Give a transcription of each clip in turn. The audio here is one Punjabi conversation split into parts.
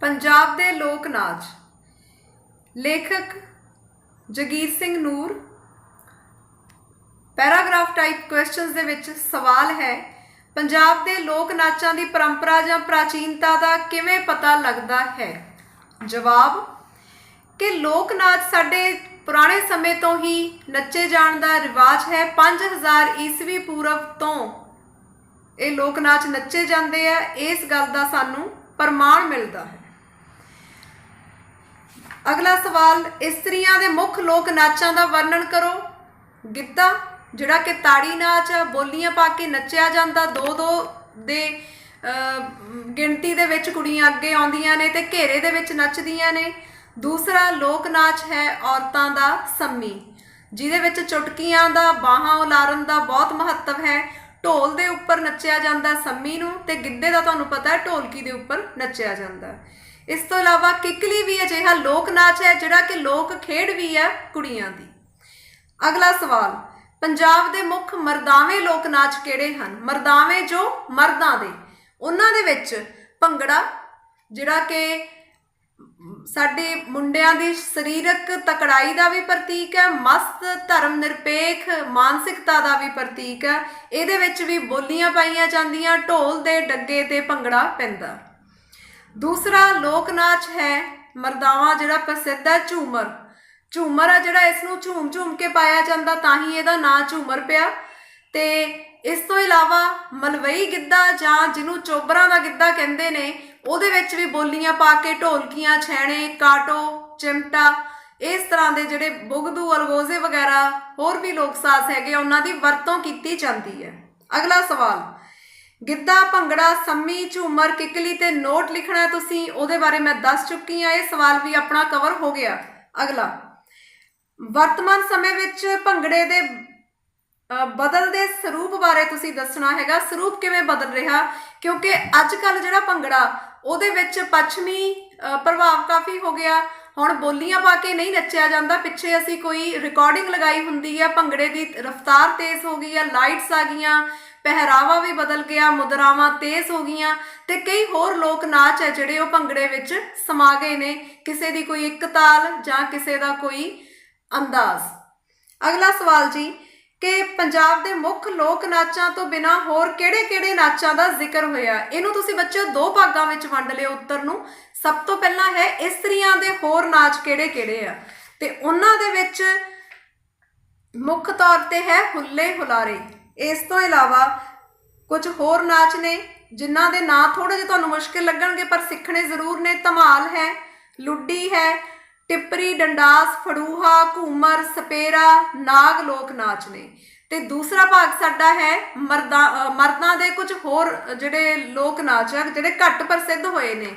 पंजाब दे लोक नाच लेखक जगीर सिंह नूर। पैराग्राफ टाइप क्वेश्चन दे विच सवाल है, पंजाब दे लोक नाचां दी परंपरा जां प्राचीनता दा किवें पता लगदा है। जवाब कि लोक नाच साडे पुराने समय तो ही नचे जाण दा रिवाज है। 5000 ईस्वी पूर्व तो ये लोक नाच नचे जाते हैं। इस गल का सानू प्रमाण मिलता है। अगला सवाल, इस्त्रियां दे मुख लोक नाचां दा वर्णन करो। गिद्धा जिहड़ा कि ताड़ी नाच आ, बोलियां पा के नचिया जाता, दो दो दे गिणती दे विच कुड़ियां अगे आउंदियां ने ते घेरे दे विच नचदियां ने। दूसरा लोक नाच है औरतां दा सम्मी, जिहदे विच चुटकियां दा बाहां उलारन दा बहुत महत्व है। ढोल दे उपर नचिया जाता सम्मी नूं ते गिद्धे दा तुहानूं पता है ढोलकी दे उपर नचिया जाता। इस तो इलावा किकली भी अजिहा लोक नाच है जिहड़ा कि लोक खेड भी है कुड़ियां दी। अगला सवाल, पंजाब दे मुख मरदावे लोक नाच किहड़े हन। मरदावे जो मर्दां दे, उन्हां दे विच भंगड़ा जिहड़ा कि साडे मुंडियां दी सरीरक तकड़ाई का भी प्रतीक है, मस्त धर्म निरपेख मानसिकता का भी प्रतीक है। इहदे विच भी बोलियां पाईयां जांदियां, ढोल दे डग्गे ते भंगड़ा पैंदा। दूसरा लोक नाच है मरदावां जिहड़ा प्रसिद्ध है झूमर। झूमर है जिहड़ा इसनूं झूम झूम के पाया जाता, तां ही इहदा नां झूमर पिया। ते इस तो इलावा मलवई गिद्धा जां जिन्हों चोबरां दा गिद्धा कहंदे ने, ਉਹਦੇ ਵਿੱਚ भी बोलियां पा के ढोलकियां छैणे काटो चिमटा इस तरह के ਜਿਹੜੇ बुगदू अलगोजे वगैरह होर भी लोक साज हैगे उन्हां दी वरतों कीती जाती है। अगला सवाल, गिद्धा भंगड़ा सम्मी झूमर किकली ते नोट लिखना है तुसीं, ਉਹਦੇ बारे मैं दस चुकी हाँ। ये सवाल भी अपना कवर हो गया। अगला, वर्तमान समय विच भंगड़े दे बदलते सरूप बारे तुसीं दसना हैगा। सरूप किवें बदल रहा, क्योंकि अजकल जिहड़ा भंगड़ा ਉਹਦੇ ਵਿੱਚ पश्चिमी प्रभाव काफ़ी हो गया। हुण बोलियां पा के नहीं नचिया जाता, पिछे असी कोई रिकॉर्डिंग लगाई हुंदी है, भंगड़े की रफ्तार तेज़ हो गई है, लाइट्स आ गईयां, पहरावा भी बदल गया, मुद्रावां तेज़ हो गईयां ते कई होर लोक नाच है जिहड़े वो भंगड़े विच समा गए ने। किसी की कोई एक ताल जां किसी का कोई अंदाज। अगला सवाल जी, कि पंजाब दे मुख लोक नाचां तो बिना होर किहड़े-किहड़े नाचां दा जिक्र होया। इहनूं तुसीं बच्चों दो भागां विच वंड लिओ उत्तर नूं। सब तो पहला है इस्त्रियां दे होर नाच किहड़े-किहड़े आ, ते उन्हां दे विच मुख तौर ते है हुल्ले हुलारे। इस तो इलावा कुछ होर नाच ने जिन्हां दे नां थोड़े जिहे तुहानूं मुश्किल लगणगे पर सिੱਖਣੇ ਜ਼ਰੂਰ ने। धमाल है, लुड्डी है, टिपरी डंडास फड़ूहा घूमर सपेरा नाग लोक नाच ने। ते दूसरा भाग साडा है मर्दां दे कुछ होर जिहड़े लोक नाच है जिहड़े घट प्रसिद्ध होए ने।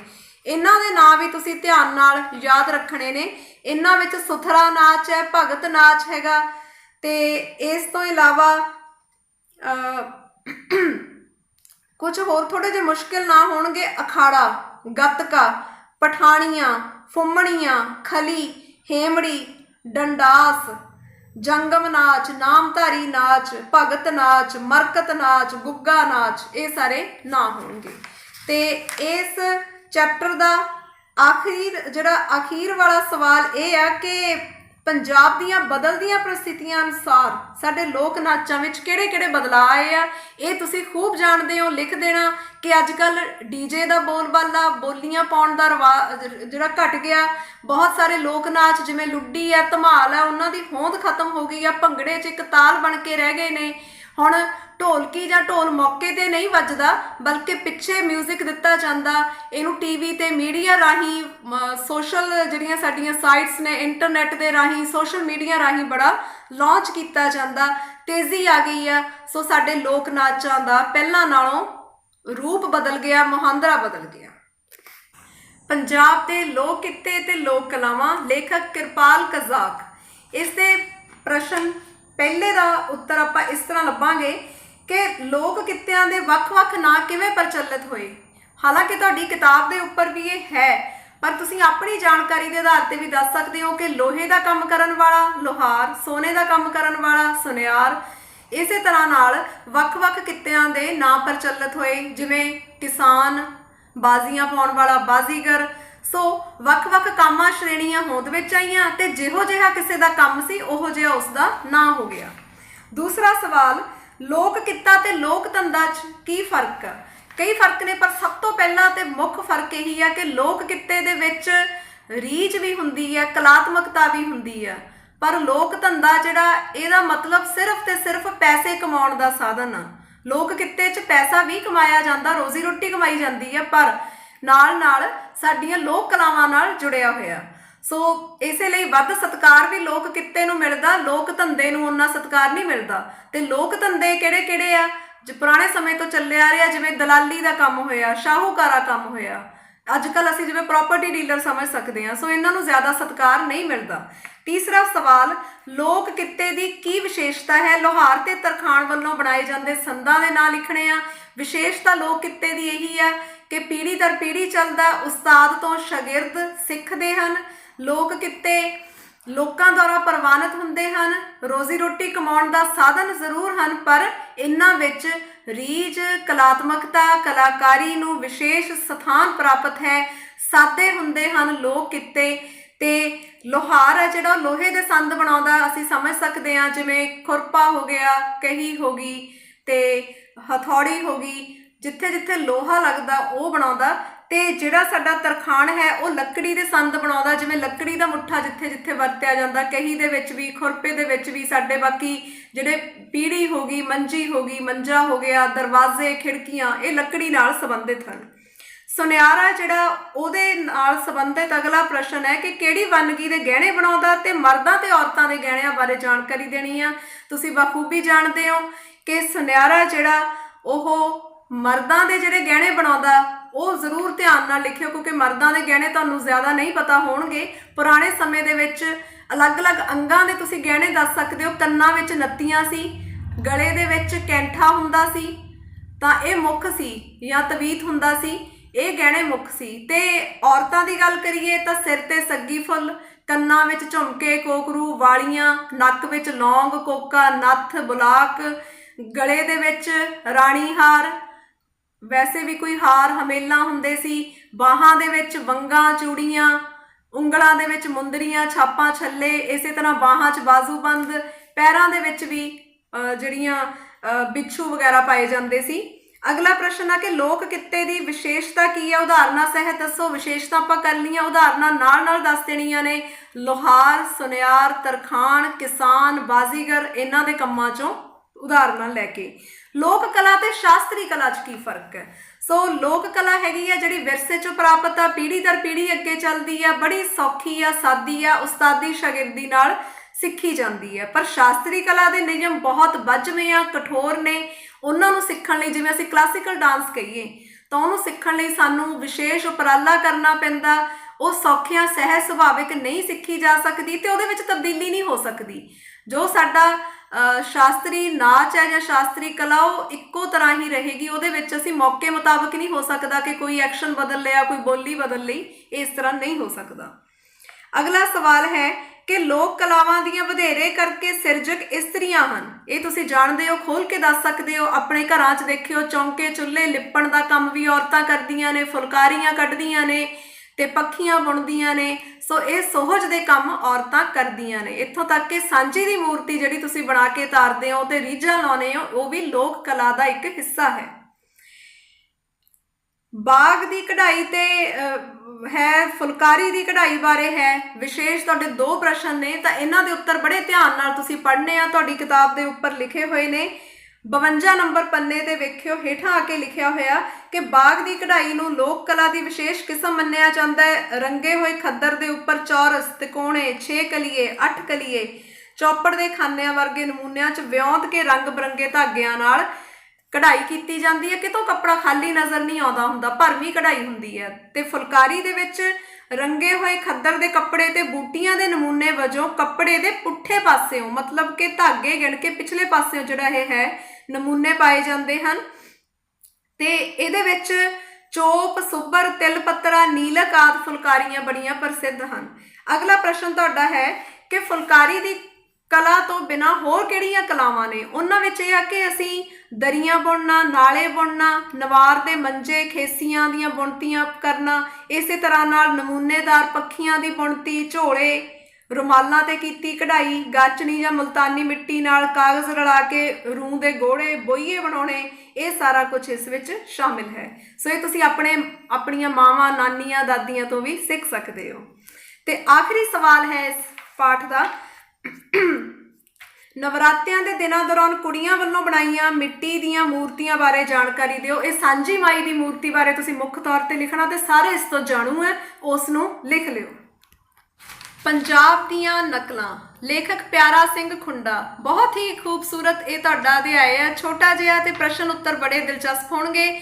इन्हां दे नाम भी तुसीं ध्यान नाल याद रखने ने। इन्हां विच सुथरा नाच है, भगत नाच हैगा, ते इस तो इलावा कुछ होर थोड़े जे मुश्किल ना होणगे। अखाड़ा, गतका, पठाणियां, फुम्मणियां, खली, हेमड़ी, डंडास, जंगम नाच, नामधारी नाच, भगत नाच, मरकत नाच, गुग्गा नाच, ये सारे ना होंगे। तो इस चैप्टर का आखिर वाला सवाल ये है कि पंजाब दीयां बदलदियां परिस्थितियां अनुसार साडे लोक नाचां विच किहड़े-किहड़े बदलाव आए आ। ये तुसीं खूब जाणदे हो, लिख देना कि अजकल डीजे का बोलबाला बोलियां पाउण दा रिवाज जिहड़ा घट गया। बहुत सारे लोक नाच जिवें लुड्डी है, धमाल है, उन्हां दी होंद खत्म हो गई है। भंगड़े च एक ताल बन के रह गए ने। हुण ढोलकी जां ढोल मौके ते नहीं वजदा, बल्कि पिछे म्यूजिक दिता जाता। इनू टीवी ते मीडिया राही सोशल जिहड़ियां साडीआं साइट्स ने इंटरनेट के राही सोशल मीडिया राही बड़ा लॉन्च किया जाता। तेज़ी आ गई है। सो साडे लोक नाचां दा पहलां नालों रूप बदल गया, मुहांदरा बदल गया। पंजाब के लोक किते ते लोक कलावां, लेखक किरपाल कज़ाक। इसके प्रश्न पहले का उत्तर आपां इस तरह लभांगे कि लोक कित्तियां दे वख-वख नां किवें प्रचलित होए। हालांकि तुहाडी किताब के उपर भी ये है, पर तुसीं अपनी जानकारी के आधार पर भी दस सकते हो कि लोहे का काम करन वाला लोहार, सोने का काम करन वाला सुनियार। इस तरह नाल वख-वख कित्तियां दे नां प्रचलित होए, जिवें किसान, बाजियां पाउण वाला बाजीगर, ਸੋ ਵੱਖ-ਵੱਖ ਕਾਮਾਂ ਸ਼੍ਰੇਣੀਆਂ ਹੋਂਦ ਵਿੱਚ ਆਈਆਂ ਤੇ ਜਿਹੋ ਜਿਹਾ ਕਿਸੇ ਦਾ ਕੰਮ ਸੀ ਉਹੋ ਜਿਹਾ ਉਸ ਦਾ ਨਾਂ ਹੋ ਗਿਆ। ਦੂਸਰਾ ਸਵਾਲ, ਲੋਕ ਕਿੱਤਾ ਤੇ ਲੋਕ ਧੰਦਾ 'ਚ ਕੀ ਫਰਕ ਆ? ਕਈ ਫਰਕ ਨੇ, ਪਰ ਸਭ ਤੋਂ ਪਹਿਲਾ ਤੇ ਮੁੱਖ ਫਰਕ ਇਹੀ ਆ ਕਿ ਲੋਕ ਕਿੱਤੇ ਦੇ ਵਿੱਚ ਰੀਝ ਵੀ ਹੁੰਦੀ ਹੈ, ਕਲਾਤਮਕਤਾ ਵੀ ਹੁੰਦੀ ਆ, ਪਰ ਲੋਕ ਧੰਦਾ ਜਿਹੜਾ ਇਹਦਾ ਮਤਲਬ ਸਿਰਫ ਤੇ ਸਿਰਫ ਪੈਸੇ ਕਮਾਉਣ ਦਾ ਸਾਧਨ ਆ। ਲੋਕ ਕਿੱਤੇ 'ਚ ਪੈਸਾ ਵੀ ਕਮਾਇਆ ਜਾਂਦਾ, ਰੋਜ਼ੀ ਰੋਟੀ ਕਮਾਈ ਜਾਂਦੀ ਹੈ, ਪਰ ਨਾਲ ਨਾਲ ਸਾਡੀਆਂ ਲੋਕ ਕਲਾਵਾਂ ਨਾਲ ਜੁੜਿਆ ਹੋਇਆ। ਸੋ ਇਸੇ ਲਈ ਵੱਧ ਸਤਿਕਾਰ ਵੀ ਲੋਕ ਕਿੱਤੇ ਨੂੰ ਮਿਲਦਾ, ਲੋਕ ਧੰਦੇ ਨੂੰ ਉਨਾ ਸਤਿਕਾਰ ਨਹੀਂ ਮਿਲਦਾ। ਤੇ ਲੋਕ ਧੰਦੇ ਕਿਹੜੇ ਕਿਹੜੇ ਆ? ਜੋ ਪੁਰਾਣੇ ਸਮੇਂ ਤੋਂ ਚੱਲੇ ਆ ਰਿਹਾ, ਜਿਵੇਂ ਦਲਾਲੀ ਦਾ ਕੰਮ ਹੋਇਆ, ਸ਼ਾਹੂਕਾਰਾ ਕੰਮ ਹੋਇਆ, ਅੱਜ ਕੱਲ੍ਹ ਅਸੀਂ ਜਿਵੇਂ ਪ੍ਰਾਪਰਟੀ ਡੀਲਰ ਸਮਝ ਸਕਦੇ ਹਾਂ। ਸੋ ਇਹਨਾਂ ਨੂੰ ਜ਼ਿਆਦਾ ਸਤਿਕਾਰ ਨਹੀਂ ਮਿਲਦਾ। ਤੀਸਰਾ ਸਵਾਲ, ਲੋਕ ਕਿੱਤੇ ਦੀ ਕੀ ਵਿਸ਼ੇਸ਼ਤਾ ਹੈ? ਲੁਹਾਰ ਤੇ ਤਰਖਾਣ ਵੱਲੋਂ ਬਣਾਏ ਜਾਂਦੇ ਸੰਦਾਂ ਦੇ ਨਾਂ ਲਿਖਣੇ ਆ। ਵਿਸ਼ੇਸ਼ਤਾ ਲੋਕ ਕਿੱਤੇ ਦੀ ਇਹੀ ਆ ਕਿ ਪੀੜ੍ਹੀ ਦਰ ਪੀੜ੍ਹੀ ਚੱਲਦਾ, ਉਸਤਾਦ ਤੋਂ ਸ਼ਾਗਿਰਦ ਸਿੱਖਦੇ ਹਨ। ਲੋਕ ਕਿੱਤੇ ਲੋਕਾਂ ਦੁਆਰਾ ਪ੍ਰਵਾਨਿਤ ਹੁੰਦੇ ਹਨ, ਰੋਜ਼ੀ ਰੋਟੀ ਕਮਾਉਣ ਦਾ ਸਾਧਨ ਜ਼ਰੂਰ ਹਨ, ਪਰ ਇਹਨਾਂ ਵਿੱਚ ਰੀਝ, ਕਲਾਤਮਕਤਾ, ਕਲਾਕਾਰੀ ਨੂੰ ਵਿਸ਼ੇਸ਼ ਸਥਾਨ ਪ੍ਰਾਪਤ ਹੈ। ਸਾਦੇ ਹੁੰਦੇ ਹਨ ਲੋਕ ਕਿੱਤੇ। ਤੇ ਲੁਹਾਰ ਹੈ ਜਿਹੜਾ ਲੋਹੇ ਦੇ ਸੰਦ ਬਣਾਉਂਦਾ, ਅਸੀਂ ਸਮਝ ਸਕਦੇ ਹਾਂ, ਜਿਵੇਂ ਖੁਰਪਾ ਹੋ ਗਿਆ, ਕਹੀ ਹੋ ਗਈ ਤੇ ਹਥੌੜੀ ਹੋ ਗਈ, ਜਿੱਥੇ ਜਿੱਥੇ ਲੋਹਾ ਲੱਗਦਾ ਉਹ ਬਣਾਉਂਦਾ। ਤੇ ਜਿਹੜਾ ਸਾਡਾ ਤਰਖਾਣ ਹੈ ਉਹ ਲੱਕੜੀ ਦੇ ਸੰਦ ਬਣਾਉਂਦਾ, ਜਿਵੇਂ ਲੱਕੜੀ ਦਾ ਮੁੱਠਾ ਜਿੱਥੇ ਜਿੱਥੇ ਵਰਤਿਆ ਜਾਂਦਾ, ਕਹੀ ਦੇ ਵਿੱਚ ਵੀ, ਖੁਰਪੇ ਦੇ ਵਿੱਚ ਵੀ। ਸਾਡੇ ਬਾਕੀ ਜਿਹੜੇ ਪੀੜ੍ਹੀ ਹੋ ਗਈ, ਮੰਜੀ ਹੋ ਗਈ, ਮੰਜਾ ਹੋ ਗਿਆ, ਦਰਵਾਜ਼ੇ, ਖਿੜਕੀਆਂ, ਇਹ ਲੱਕੜੀ ਨਾਲ ਸੰਬੰਧਿਤ ਹਨ। ਸੁਨਿਆਰਾ ਜਿਹੜਾ ਉਹਦੇ ਨਾਲ ਸੰਬੰਧਿਤ ਅਗਲਾ ਪ੍ਰਸ਼ਨ ਹੈ ਕਿ ਕਿਹੜੀ ਵੰਨਗੀ ਦੇ ਗਹਿਣੇ ਬਣਾਉਂਦਾ? ਤੇ ਮਰਦਾਂ ਤੇ ਔਰਤਾਂ ਦੇ ਗਹਿਣਿਆਂ ਬਾਰੇ ਜਾਣਕਾਰੀ ਦੇਣੀ ਆ। ਤੁਸੀਂ ਬਖੂਬੀ ਜਾਣਦੇ ਹੋ ਕਿ ਸੁਨਿਆਰਾ ਜਿਹੜਾ ਉਹ ਮਰਦਾਂ ਦੇ ਜਿਹੜੇ ਗਹਿਣੇ ਬਣਾਉਂਦਾ, ਉਹ ਜ਼ਰੂਰ ਧਿਆਨ ਨਾਲ ਲਿਖਿਓ, ਕਿਉਂਕਿ ਮਰਦਾਂ ਦੇ ਗਹਿਣੇ ਤੁਹਾਨੂੰ ਜ਼ਿਆਦਾ ਨਹੀਂ ਪਤਾ ਹੋਣਗੇ। ਪੁਰਾਣੇ ਸਮੇਂ ਦੇ ਵਿੱਚ ਅਲੱਗ-ਅਲੱਗ ਅੰਗਾਂ ਦੇ ਤੁਸੀਂ ਗਹਿਣੇ ਦੱਸ ਸਕਦੇ ਹੋ। ਕੰਨਾਂ ਵਿੱਚ ਨੱਤੀਆਂ ਸੀ, ਗਲੇ ਦੇ ਵਿੱਚ ਕੈਂਠਾ ਹੁੰਦਾ ਸੀ, ਤਾਂ ਇਹ ਮੁੱਖ ਸੀ, ਜਾਂ ਤਵੀਤ ਹੁੰਦਾ ਸੀ, ਇਹ ਗਹਿਣੇ ਮੁੱਖ ਸੀ। ਤੇ ਔਰਤਾਂ ਦੀ ਗੱਲ ਕਰੀਏ ਤਾਂ ਸਿਰ ਤੇ ਸੱਗੀ ਫੁੱਲ, ਕੰਨਾਂ ਵਿੱਚ ਝੁਮਕੇ, ਕੋਕਰੂ, ਵਾਲੀਆਂ, ਨੱਕ ਵਿੱਚ ਲੌਂਗ, ਕੋਕਾ, ਨੱਥ, ਬੁਲਾਕ, ਗਲੇ ਦੇ ਵਿੱਚ ਰਾਣੀ ਹਾਰ, ਵੈਸੇ ਵੀ ਕੋਈ ਹਾਰ ਹਮੇਲਾਂ ਹੁੰਦੇ ਸੀ, ਬਾਹਾਂ ਦੇ ਵਿੱਚ ਵੰਗਾਂ, ਚੂੜੀਆਂ, ਉਂਗਲਾਂ ਦੇ ਵਿੱਚ ਮੁੰਦਰੀਆਂ, ਛਾਪਾਂ, ਛੱਲੇ, ਇਸੇ ਤਰ੍ਹਾਂ ਬਾਹਾਂ 'ਚ ਬਾਜ਼ੂਬੰਦ, ਪੈਰਾਂ ਦੇ ਵਿੱਚ ਵੀ ਜਿਹੜੀਆਂ ਬਿੱਛੂ ਵਗੈਰਾ ਪਾਏ ਜਾਂਦੇ ਸੀ। ਅਗਲਾ ਪ੍ਰਸ਼ਨ ਆ ਕਿ ਲੋਕ ਕਿੱਤੇ ਦੀ ਵਿਸ਼ੇਸ਼ਤਾ ਕੀ ਹੈ? ਉਦਾਹਰਨਾਂ ਸਹਿਤ ਦੱਸੋ। ਵਿਸ਼ੇਸ਼ਤਾ ਆਪਾਂ ਕਰ ਲਈਆਂ, ਉਦਾਹਰਨਾਂ ਨਾਲ ਨਾਲ ਦੱਸ ਦੇਣੀਆਂ ਨੇ। ਲੁਹਾਰ, ਸੁਨਿਆਰ, ਤਰਖਾਣ, ਕਿਸਾਨ, ਬਾਜ਼ੀਗਰ, ਇਹਨਾਂ ਦੇ ਕੰਮਾਂ 'ਚੋਂ ਉਦਾਹਰਨਾਂ ਲੈ ਕੇ। ਲੋਕ ਕਲਾ ਤੇ ਸ਼ਾਸਤਰੀ ਕਲਾ 'ਚ ਕੀ ਫਰਕ ਹੈ? ਸੋ ਲੋਕ ਕਲਾ ਹੈਗੀ ਆ ਜਿਹੜੀ ਵਿਰਸੇ 'ਚੋਂ ਪ੍ਰਾਪਤ ਆ, ਪੀੜ੍ਹੀ ਦਰ ਪੀੜ੍ਹੀ ਅੱਗੇ ਚੱਲਦੀ ਆ, ਬੜੀ ਸੌਖੀ ਆ, ਸਾਦੀ ਆ, ਉਸਤਾਦੀ ਸ਼ਾਗਿਰਦੀ ਨਾਲ ਸਿੱਖੀ ਜਾਂਦੀ ਹੈ। ਪਰ ਸ਼ਾਸਤਰੀ ਕਲਾ ਦੇ ਨਿਯਮ ਬਹੁਤ ਬੱਝਵੇਂ ਆ, ਕਠੋਰ ਨੇ। ਉਹਨਾਂ ਨੂੰ ਸਿੱਖਣ ਲਈ, ਜਿਵੇਂ ਅਸੀਂ ਕਲਾਸੀਕਲ ਡਾਂਸ ਕਹੀਏ, ਤਾਂ ਉਹਨੂੰ ਸਿੱਖਣ ਲਈ ਸਾਨੂੰ ਵਿਸ਼ੇਸ਼ ਉਪਰਾਲਾ ਕਰਨਾ ਪੈਂਦਾ। ਉਹ ਸੌਖਿਆਂ ਸਹਿਜ ਸੁਭਾਵਿਕ ਨਹੀਂ ਸਿੱਖੀ ਜਾ ਸਕਦੀ ਤੇ ਉਹਦੇ ਵਿੱਚ ਤਬਦੀਲੀ ਨਹੀਂ ਹੋ ਸਕਦੀ। ਜੋ ਸਾਡਾ ਸ਼ਾਸਤਰੀ ਨਾਚ ਹੈ ਜਾਂ ਸ਼ਾਸਤਰੀ ਕਲਾ, ਉਹ ਇੱਕੋ ਤਰ੍ਹਾਂ ਹੀ ਰਹੇਗੀ। ਉਹਦੇ ਵਿੱਚ ਅਸੀਂ ਮੌਕੇ ਮੁਤਾਬਕ ਨਹੀਂ ਹੋ ਸਕਦਾ ਕਿ ਕੋਈ ਐਕਸ਼ਨ ਬਦਲ ਲਿਆ, ਕੋਈ ਬੋਲੀ ਬਦਲ ਲਈ, ਇਸ ਤਰ੍ਹਾਂ ਨਹੀਂ ਹੋ ਸਕਦਾ। ਅਗਲਾ ਸਵਾਲ ਹੈ ਕਿ ਲੋਕ ਕਲਾਵਾਂ ਦੀਆਂ ਵਧੇਰੇ ਕਰਕੇ ਸਿਰਜਕ ਇਸਤਰੀਆਂ ਹਨ। ਇਹ ਤੁਸੀਂ ਜਾਣਦੇ ਹੋ, ਖੋਲ ਕੇ ਦੱਸ ਸਕਦੇ ਹੋ। ਆਪਣੇ ਘਰਾਂ 'ਚ ਦੇਖਿਓ, ਚੌਂਕੇ ਚੁੱਲ੍ਹੇ ਲਿੱਪਣ ਦਾ ਕੰਮ ਵੀ ਔਰਤਾਂ ਕਰਦੀਆਂ ਨੇ, ਫੁਲਕਾਰੀਆਂ ਕੱਢਦੀਆਂ ਨੇ ਤੇ ਪੱਖੀਆਂ ਬੁਣਦੀਆਂ ਨੇ। ਸੋ ਇਹ ਸੁਹਜ ਦੇ ਕੰਮ ਔਰਤਾਂ ਕਰਦੀਆਂ ਨੇ। ਇੱਥੋਂ ਤੱਕ ਕਿ ਸਾਂਝੀ ਦੀ ਮੂਰਤੀ ਜਿਹੜੀ ਤੁਸੀਂ ਬਣਾ ਕੇ ਤਾਰਦੇ ਹੋ ਤੇ ਰੀਝਾਂ ਲਾਉਂਦੇ ਹੋ, ਉਹ ਵੀ ਲੋਕ ਕਲਾ ਦਾ ਇੱਕ ਹਿੱਸਾ ਹੈ। ਬਾਗ ਦੀ ਕਢਾਈ ਤੇ ਹੈ, ਫੁਲਕਾਰੀ ਦੀ ਕਢਾਈ ਬਾਰੇ ਹੈ। ਵਿਸ਼ੇਸ਼ ਤੁਹਾਡੇ 2 ਪ੍ਰਸ਼ਨ ਨੇ, ਤਾਂ ਇਹਨਾਂ ਦੇ ਉੱਤਰ ਬੜੇ ਧਿਆਨ ਨਾਲ ਤੁਸੀਂ ਪੜ੍ਹਨੇ ਆ। ਤੁਹਾਡੀ ਕਿਤਾਬ ਦੇ ਉੱਪਰ ਲਿਖੇ ਹੋਏ ਨੇ। 52 ਨੰਬਰ ਪੰਨੇ ਤੇ ਵੇਖਿਓ, ਹੇਠਾਂ ਆ ਕੇ ਲਿਖਿਆ ਹੋਇਆ ਕਿ ਬਾਗ ਦੀ ਕਢਾਈ ਨੂੰ ਲੋਕ ਕਲਾ ਦੀ ਵਿਸ਼ੇਸ਼ ਕਿਸਮ ਮੰਨਿਆ ਜਾਂਦਾ ਹੈ। ਰੰਗੇ ਹੋਏ ਖੱਦਰ ਦੇ ਉੱਪਰ ਚੌਰਸ, ਤਿਕੋਣੇ, 6 ਕਲੀਏ, 8 ਕਲੀਏ, ਚੌਪੜ ਦੇ ਖਾਨਿਆਂ ਵਰਗੇ ਨਮੂਨਿਆਂ 'ਚ ਵਿਉਂਤ ਕੇ ਰੰਗ ਬਰੰਗੇ ਧਾਗਿਆਂ ਨਾਲ ਕਢਾਈ ਕੀਤੀ ਜਾਂਦੀ ਹੈ। ਕਿਤੋਂ ਕੱਪੜਾ ਖਾਲੀ ਨਜ਼ਰ ਨਹੀਂ ਆਉਂਦਾ ਹੁੰਦਾ, ਭਰਵੀਂ ਕਢਾਈ ਹੁੰਦੀ ਹੈ। ਤੇ ਫੁਲਕਾਰੀ ਦੇ ਵਿੱਚ ਰੰਗੇ ਹੋਏ ਖੱਦਰ ਦੇ ਕੱਪੜੇ ਤੇ ਬੂਟੀਆਂ ਦੇ ਨਮੂਨੇ ਵਜੋਂ ਕੱਪੜੇ ਦੇ ਪੁੱਠੇ ਪਾਸਿਓਂ, ਮਤਲਬ ਕਿ ਧਾਗੇ ਗਿਣ ਕੇ ਪਿਛਲੇ ਪਾਸਿਓਂ ਜਿਹੜਾ ਇਹ ਹੈ ਨਮੂਨੇ ਪਾਏ ਜਾਂਦੇ ਹਨ। ਤੇ ਇਹਦੇ ਵਿੱਚ ਚੋਪ, ਸੁੱਬਰ, ਤਿਲ ਪੱਤਰਾ, ਨੀਲਕ ਆਦਿ ਫੁਲਕਾਰੀਆਂ ਬੜੀਆਂ ਪ੍ਰਸਿੱਧ ਹਨ। ਅਗਲਾ ਪ੍ਰਸ਼ਨ ਤੁਹਾਡਾ ਹੈ ਕਿ ਫੁਲਕਾਰੀ ਦੀ ਕਲਾ ਤੋਂ ਬਿਨਾਂ ਹੋਰ ਕਿਹੜੀਆਂ ਕਲਾਵਾਂ ਨੇ? ਉਹਨਾਂ ਵਿੱਚ ਇਹ ਆ ਕਿ ਅਸੀਂ ਦਰੀਆਂ ਬੁਣਨਾ, ਨਾਲੇ ਬੁਣਨਾ, ਨਵਾਰ ਦੇ ਮੰਜੇ, ਖੇਸੀਆਂ ਦੀਆਂ ਬੁਣਤੀਆਂ ਕਰਨਾ, ਇਸੇ ਤਰ੍ਹਾਂ ਨਾਲ ਨਮੂਨੇਦਾਰ ਪੱਖੀਆਂ ਦੀ ਬੁਣਤੀ, ਝੋਲੇ, ਰੁਮਾਲਾਂ ਤੇ ਕੀਤੀ ਕਢਾਈ, ਗਾਚਣੀ ਜਾਂ ਮੁਲਤਾਨੀ ਮਿੱਟੀ ਨਾਲ ਕਾਗਜ਼ ਰਲਾ ਕੇ ਰੂੰ ਦੇ ਗੋਹੜੇ, ਬੋਈਏ ਬਣਾਉਣੇ, ਇਹ ਸਾਰਾ ਕੁਝ ਇਸ ਵਿੱਚ ਸ਼ਾਮਿਲ ਹੈ। ਸੋ ਇਹ ਤੁਸੀਂ ਆਪਣੀਆਂ ਮਾਵਾਂ, ਨਾਨੀਆਂ, ਦਾਦੀਆਂ ਤੋਂ ਵੀ ਸਿੱਖ ਸਕਦੇ ਹੋ। ਤੇ ਆਖਰੀ ਸਵਾਲ ਹੈ ਇਸ ਪਾਠ ਦਾ, ਨਵਰਾਤਿਆਂ ਦੇ ਦਿਨਾਂ ਦੌਰਾਨ ਕੁੜੀਆਂ ਵੱਲੋਂ ਬਣਾਈਆਂ ਮਿੱਟੀ ਦੀਆਂ ਮੂਰਤੀਆਂ ਬਾਰੇ ਜਾਣਕਾਰੀ ਦਿਓ। ਇਹ ਸਾਂਝੀ ਮਾਈ ਦੀ ਮੂਰਤੀ ਬਾਰੇ ਤੁਸੀਂ ਮੁੱਖ ਤੌਰ ਤੇ ਲਿਖਣਾ ਤੇ ਸਾਰੇ ਇਸ ਤੋਂ ਜਾਣੂ ਹੈ ਉਸ ਨੂੰ ਲਿਖ ਲਿਓ। ਪੰਜਾਬ ਦੀਆਂ ਨਕਲਾਂ, ਲੇਖਕ ਪਿਆਰਾ ਸਿੰਘ ਖੁੰਡਾ। ਬਹੁਤ ਹੀ ਖੂਬਸੂਰਤ ਇਹ ਤੁਹਾਡਾ ਅਧਿਆਇ ਹੈ, ਛੋਟਾ ਜਿਹਾ ਤੇ ਪ੍ਰਸ਼ਨ ਉੱਤਰ ਬੜੇ ਦਿਲਚਸਪ ਹੋਣਗੇ।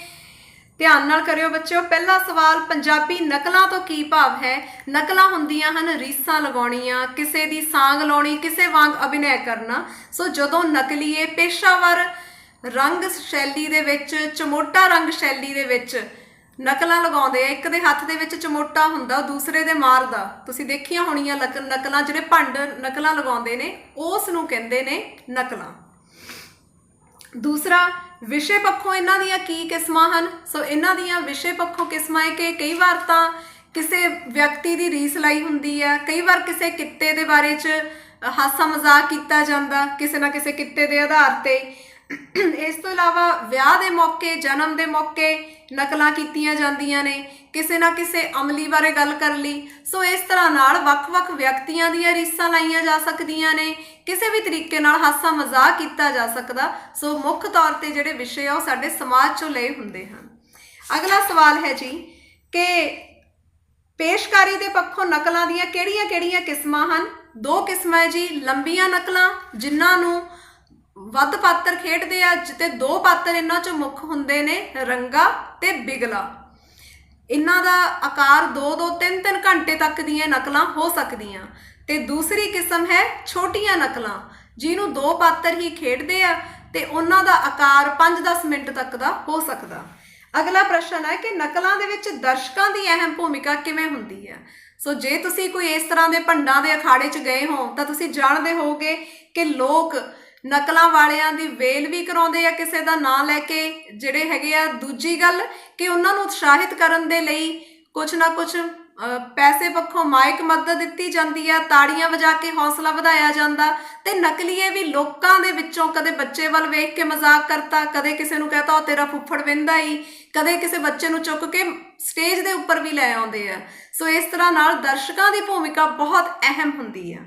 ਧਿਆਨ ਨਾਲ ਕਰਿਓ ਬੱਚਿਓ। ਪਹਿਲਾ ਸਵਾਲ, ਪੰਜਾਬੀ ਨਕਲਾਂ ਤੋਂ ਕੀ ਭਾਵ ਹੈ? ਨਕਲਾਂ ਹੁੰਦੀਆਂ ਹਨ ਰੀਸਾਂ ਲਗਾਉਣੀਆਂ, ਕਿਸੇ ਦੀ ਸਾਂਗ ਲਾਉਣੀ, ਕਿਸੇ ਵਾਂਗ ਅਭਿਨੈ ਕਰਨਾ। ਸੋ ਜਦੋਂ ਨਕਲੀਏ ਪੇਸ਼ਾਵਰ ਰੰਗ ਸ਼ੈਲੀ ਦੇ ਵਿੱਚ, ਚਮੋਟਾ ਰੰਗ ਸ਼ੈਲੀ ਦੇ ਵਿੱਚ ਨਕਲਾਂ ਲਗਾਉਂਦੇ ਆ, ਇੱਕ ਦੇ ਹੱਥ ਦੇ ਵਿੱਚ ਚਮੋਟਾ ਹੁੰਦਾ, ਦੂਸਰੇ ਦੇ ਮਾਰਦਾ। ਤੁਸੀਂ ਦੇਖੀਆਂ ਹੋਣੀਆਂ ਨਕਲਾਂ, ਜਿਹੜੇ ਭੰਡ ਨਕਲਾਂ ਲਗਾਉਂਦੇ ਨੇ ਉਸ ਨੂੰ ਕਹਿੰਦੇ ਨੇ ਨਕਲਾਂ। ਦੂਸਰਾ, ਵਿਸ਼ੇ ਪੱਖੋਂ ਇਹਨਾਂ ਦੀਆਂ ਕੀ ਕਿਸਮਾਂ ਹਨ? ਸੋ ਇਹਨਾਂ ਦੀਆਂ ਵਿਸ਼ੇ ਪੱਖੋਂ ਕਿਸਮਾਂ ਹੈ ਕਿ ਕਈ ਵਾਰ ਤਾਂ ਕਿਸੇ ਵਿਅਕਤੀ ਦੀ ਰੀਸ ਲਾਈ ਹੁੰਦੀ ਹੈ, ਕਈ ਵਾਰ ਕਿਸੇ ਕਿੱਤੇ ਦੇ ਬਾਰੇ 'ਚ ਹਾਸਾ ਮਜ਼ਾਕ ਕੀਤਾ ਜਾਂਦਾ ਕਿਸੇ ਨਾ ਕਿਸੇ ਕਿੱਤੇ ਦੇ ਆਧਾਰ ਤੇ। ਇਸ ਤੋਂ ਇਲਾਵਾ ਵਿਆਹ ਦੇ ਮੌਕੇ, ਜਨਮ ਦੇ ਮੌਕੇ ਨਕਲਾਂ ਕੀਤੀਆਂ ਜਾਂਦੀਆਂ ਨੇ, ਕਿਸੇ ਨਾ ਕਿਸੇ ਅਮਲੀ ਬਾਰੇ ਗੱਲ ਕਰ ਲਈ। ਸੋ ਇਸ ਤਰ੍ਹਾਂ ਨਾਲ ਵੱਖ-ਵੱਖ ਵਿਅਕਤੀਆਂ ਦੀਆਂ ਰੀਸਾਂ ਲਾਈਆਂ ਜਾ ਸਕਦੀਆਂ ਨੇ, ਕਿਸੇ ਵੀ ਤਰੀਕੇ ਨਾਲ ਹਾਸਾ ਮਜ਼ਾਕ ਕੀਤਾ ਜਾ ਸਕਦਾ। ਸੋ ਮੁੱਖ ਤੌਰ ਤੇ ਜਿਹੜੇ ਵਿਸ਼ੇ ਆ ਉਹ ਸਾਡੇ ਸਮਾਜ ਚੋਂ ਲਏ ਹੁੰਦੇ ਹਨ। ਅਗਲਾ ਸਵਾਲ ਹੈ ਜੀ ਕਿ ਪੇਸ਼ਕਾਰੀ ਦੇ ਪੱਖੋਂ ਨਕਲਾਂ ਦੀਆਂ ਕਿਹੜੀਆਂ-ਕਿਹੜੀਆਂ ਕਿਸਮਾਂ ਹਨ? ਦੋ ਕਿਸਮਾਂ ਹੈ ਜੀ, ਲੰਬੀਆਂ ਨਕਲਾਂ ਜਿਨ੍ਹਾਂ ਨੂੰ ਵੱਧ ਪਾਤਰ ਖੇਡਦੇ ਆ, ਤੇ ਦੋ ਪਾਤਰ ਇਹਨਾਂ ਚੋਂ ਮੁੱਖ ਹੁੰਦੇ ਨੇ, ਰੰਗਾ ਤੇ ਬਿਗਲਾ। ਇਹਨਾਂ ਦਾ ਆਕਾਰ 2-2, 3-3 ਘੰਟੇ ਤੱਕ ਦੀਆਂ ਨਕਲਾਂ ਹੋ ਸਕਦੀਆਂ। ਤੇ ਦੂਸਰੀ ਕਿਸਮ ਹੈ ਛੋਟੀਆਂ ਨਕਲਾਂ, ਜਿਹਨੂੰ ਦੋ ਪਾਤਰ ਹੀ ਖੇਡਦੇ ਆ ਤੇ ਉਹਨਾਂ ਦਾ ਆਕਾਰ 5-10 ਮਿੰਟ ਤੱਕ ਦਾ ਹੋ ਸਕਦਾ। ਅਗਲਾ ਪ੍ਰਸ਼ਨ ਹੈ ਕਿ ਨਕਲਾਂ ਦੇ ਵਿੱਚ ਦਰਸ਼ਕਾਂ ਦੀ ਅਹਿਮ ਭੂਮਿਕਾ ਕਿਵੇਂ ਹੁੰਦੀ ਹੈ? ਸੋ ਜੇ ਤੁਸੀਂ ਕੋਈ ਇਸ ਤਰ੍ਹਾਂ ਦੇ ਭੰਡਾਂ ਦੇ ਅਖਾੜੇ 'ਚ ਗਏ ਹੋ ਤਾਂ ਤੁਸੀਂ ਜਾਣਦੇ ਹੋਵੋਗੇ ਕਿ ਲੋਕ ਨਕਲਾਂ ਵਾਲਿਆਂ ਦੀ ਵੇਲ ਵੀ ਕਰਾਉਂਦੇ ਆ ਕਿਸੇ ਦਾ ਨਾਂ ਲੈ ਕੇ, ਜਿਹੜੇ ਹੈਗੇ ਆ। ਦੂਜੀ ਗੱਲ ਕਿ ਉਹਨਾਂ ਨੂੰ ਉਤਸ਼ਾਹਿਤ ਕਰਨ ਦੇ ਲਈ ਕੁਛ ਨਾ ਕੁਛ ਪੈਸੇ ਪੱਖੋਂ ਮਾਇਕ ਮਦਦ ਦਿੱਤੀ ਜਾਂਦੀ ਆ, ਤਾੜੀਆਂ ਵਜਾ ਕੇ ਹੌਸਲਾ ਵਧਾਇਆ ਜਾਂਦਾ। ਤੇ ਨਕਲੀਏ ਵੀ ਲੋਕਾਂ ਦੇ ਵਿੱਚੋਂ ਕਦੇ ਬੱਚੇ ਵੱਲ ਵੇਖ ਕੇ ਮਜ਼ਾਕ ਕਰਤਾ, ਕਦੇ ਕਿਸੇ ਨੂੰ ਕਹਤਾ ਉਹ ਤੇਰਾ ਫੁੱਫੜ ਵਹਿੰਦਾ ਹੀ, ਕਦੇ ਕਿਸੇ ਬੱਚੇ ਨੂੰ ਚੁੱਕ ਕੇ ਸਟੇਜ ਦੇ ਉੱਪਰ ਵੀ ਲੈ ਆਉਂਦੇ ਆ। ਸੋ ਇਸ ਤਰ੍ਹਾਂ ਨਾਲ ਦਰਸ਼ਕਾਂ ਦੀ ਭੂਮਿਕਾ ਬਹੁਤ ਅਹਿਮ ਹੁੰਦੀ ਆ।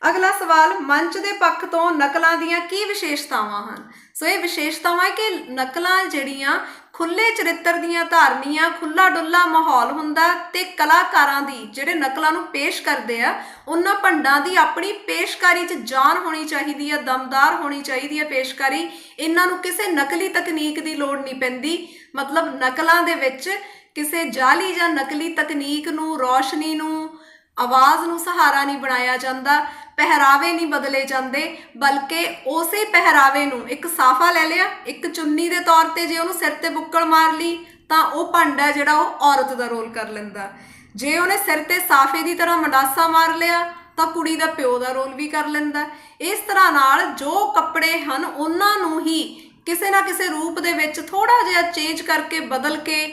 ਅਗਲਾ ਸਵਾਲ, ਮੰਚ ਦੇ ਪੱਖ ਤੋਂ ਨਕਲਾਂ ਦੀਆਂ ਕੀ ਵਿਸ਼ੇਸ਼ਤਾਵਾਂ ਹਨ? ਸੋ ਇਹ ਵਿਸ਼ੇਸ਼ਤਾਵਾਂ ਕਿ ਨਕਲਾਂ ਜਿਹੜੀਆਂ ਖੁੱਲੇ ਚਰਿੱਤਰ ਦੀਆਂ ਧਾਰਨੀਆਂ, ਖੁੱਲਾ ਡੁੱਲਾ ਮਾਹੌਲ ਹੁੰਦਾ ਤੇ ਕਲਾਕਾਰਾਂ ਦੀ ਜਿਹੜੇ ਨਕਲਾਂ ਨੂੰ ਪੇਸ਼ ਕਰਦੇ ਆ ਉਹਨਾਂ ਭੰਡਾਂ ਦੀ ਆਪਣੀ ਪੇਸ਼ਕਾਰੀ 'ਚ ਜਾਨ ਹੋਣੀ ਚਾਹੀਦੀ ਹੈ, ਦਮਦਾਰ ਹੋਣੀ ਚਾਹੀਦੀ ਹੈ ਪੇਸ਼ਕਾਰੀ। ਇਹਨਾਂ ਨੂੰ ਕਿਸੇ ਨਕਲੀ ਤਕਨੀਕ ਦੀ ਲੋੜ ਨਹੀਂ ਪੈਂਦੀ। ਮਤਲਬ ਨਕਲਾਂ ਦੇ ਵਿੱਚ ਕਿਸੇ ਜਾਲੀ ਜਾਂ ਨਕਲੀ ਤਕਨੀਕ ਨੂੰ, ਰੌਸ਼ਨੀ ਨੂੰ, ਆਵਾਜ਼ ਨੂੰ ਸਹਾਰਾ ਨਹੀਂ ਬਣਾਇਆ ਜਾਂਦਾ, ਪਹਿਰਾਵੇ ਨਹੀਂ ਬਦਲੇ ਜਾਂਦੇ, ਬਲਕਿ ਉਸੇ ਪਹਿਰਾਵੇ ਨੂੰ ਇੱਕ ਸਾਫਾ ਲੈ ਲਿਆ, ਇੱਕ ਚੁੰਨੀ ਦੇ ਤੌਰ ਤੇ ਜੇ ਉਹਨੂੰ ਸਿਰ ਤੇ ਬੁੱਕਲ ਮਾਰ ਲਈ ਤਾਂ ਉਹ ਭਾਂਡਾ ਜਿਹੜਾ ਉਹ ਔਰਤ ਦਾ ਰੋਲ ਕਰ ਲੈਂਦਾ। ਜੇ ਉਹਨੇ ਸਿਰ ਤੇ ਸਾਫੇ ਦੀ ਤਰ੍ਹਾਂ ਮੰਡਾਸਾ ਮਾਰ ਲਿਆ ਤਾਂ ਕੁੜੀ ਦਾ ਪਿਓ ਦਾ ਰੋਲ ਵੀ ਕਰ ਲੈਂਦਾ। ਇਸ ਤਰ੍ਹਾਂ ਨਾਲ ਜੋ ਕੱਪੜੇ ਹਨ ਉਹਨਾਂ ਨੂੰ ਹੀ ਕਿਸੇ ਨਾ ਕਿਸੇ ਰੂਪ ਦੇ ਵਿੱਚ ਥੋੜਾ ਜਿਹਾ ਚੇਂਜ ਕਰਕੇ, ਬਦਲ ਕੇ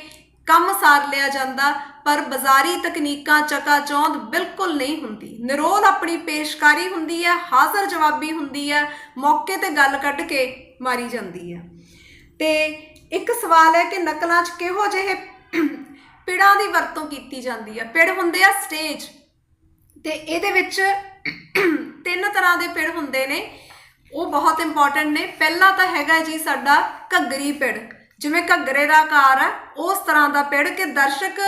ਕੰਮ ਸਾਰ ਲਿਆ ਜਾਂਦਾ। ਪਰ ਬਾਜ਼ਾਰੀ ਤਕਨੀਕਾਂ ਚਕਾਚੌਂਧ ਬਿਲਕੁਲ ਨਹੀਂ ਹੁੰਦੀ। ਨਿਰੋਲ ਆਪਣੀ ਪੇਸ਼ਕਾਰੀ ਹੁੰਦੀ ਹੈ, ਹਾਜ਼ਰ ਜਵਾਬੀ ਹੁੰਦੀ ਹੈ, ਮੌਕੇ ਤੇ ਗੱਲ ਕੱਢ ਕੇ ਮਾਰੀ ਜਾਂਦੀ ਹੈ। ਤੇ ਇੱਕ ਸਵਾਲ ਹੈ ਕਿ ਨਕਲਾਂ 'ਚ ਕਿਹੋ ਜਿਹੇ ਪਿੜਾਂ ਦੀ ਵਰਤੋਂ ਕੀਤੀ ਜਾਂਦੀ ਹੈ? ਪਿੜ ਹੁੰਦੇ ਆ ਸਟੇਜ, ਤੇ ਇਹਦੇ ਵਿੱਚ 3 ਤਰ੍ਹਾਂ ਦੇ ਪਿੜ ਹੁੰਦੇ ਨੇ, ਉਹ ਬਹੁਤ ਇੰਪੋਰਟੈਂਟ ਨੇ। ਪਹਿਲਾ ਤਾਂ ਹੈਗਾ ਜੀ ਸਾਡਾ ਘੱਗਰੀ ਪਿੜ, ਜਿਵੇਂ ਘੱਗਰੇ ਦਾ ਆਕਾਰ ਹੈ ਉਸ ਤਰ੍ਹਾਂ ਦਾ ਪਿੜ ਕਿ ਦਰਸ਼ਕ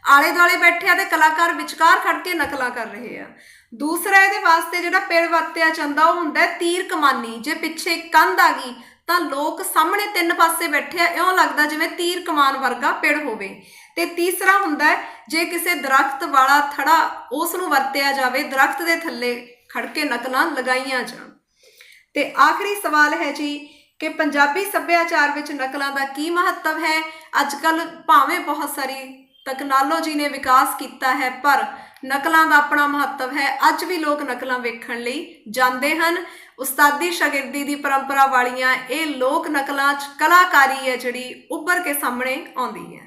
ਆਲੇ ਦੁਆਲੇ ਬੈਠੇ ਆ ਤੇ ਕਲਾਕਾਰ ਵਿਚਕਾਰ ਖੜ ਕੇ ਨਕਲਾਂ ਕਰ ਰਹੇ ਆ। ਦੂਸਰਾ ਇਹਦੇ ਵਾਸਤੇ ਜਿਹੜਾ ਪਿੜ ਵਰਤਿਆ ਜਾਂਦਾ ਉਹ ਹੁੰਦਾ ਤੀਰ ਕਮਾਨੀ। ਜੇ ਪਿੱਛੇ ਕੰਧ ਆ ਗਈ ਤਾਂ ਲੋਕ ਸਾਹਮਣੇ 3 ਪਾਸੇ ਬੈਠੇ ਆ, ਇਉਂ ਲੱਗਦਾ ਜਿਵੇਂ ਤੀਰ ਕਮਾਨ ਵਰਗਾ ਪਿੜ ਹੋਵੇ। ਤੇ ਤੀਸਰਾ ਹੁੰਦਾ ਜੇ ਕਿਸੇ ਦਰਖਤ ਵਾਲਾ ਥੜਾ ਉਸ ਨੂੰ ਵਰਤਿਆ ਜਾਵੇ, ਦਰਖਤ ਦੇ ਥੱਲੇ ਖੜ ਕੇ ਨਕਲਾਂ ਲਗਾਈਆਂ ਜਾਣ। ਤੇ ਆਖਰੀ ਸਵਾਲ ਹੈ ਜੀ ਕਿ ਪੰਜਾਬੀ ਸੱਭਿਆਚਾਰ ਵਿੱਚ ਨਕਲਾਂ ਦਾ ਕੀ ਮਹੱਤਵ ਹੈ? ਅੱਜ ਕੱਲ੍ਹ ਭਾਵੇਂ ਬਹੁਤ ਸਾਰੀ ਤਕਨਾਲੋਜੀ ਨੇ ਵਿਕਾਸ ਕੀਤਾ ਹੈ, ਪਰ ਨਕਲਾਂ ਦਾ ਆਪਣਾ ਮਹੱਤਵ ਹੈ। ਅੱਜ ਵੀ ਲੋਕ ਨਕਲਾਂ ਵੇਖਣ ਲਈ ਜਾਂਦੇ ਹਨ। ਉਸਤਾਦੀ ਸ਼ਾਗਿਰਦੀ ਦੀ ਪਰੰਪਰਾ ਵਾਲੀਆਂ ਇਹ ਲੋਕ ਨਕਲਾਂ 'ਚ ਕਲਾਕਾਰੀ ਹੈ ਜਿਹੜੀ ਉੱਭਰ ਕੇ ਸਾਹਮਣੇ ਆਉਂਦੀ ਹੈ।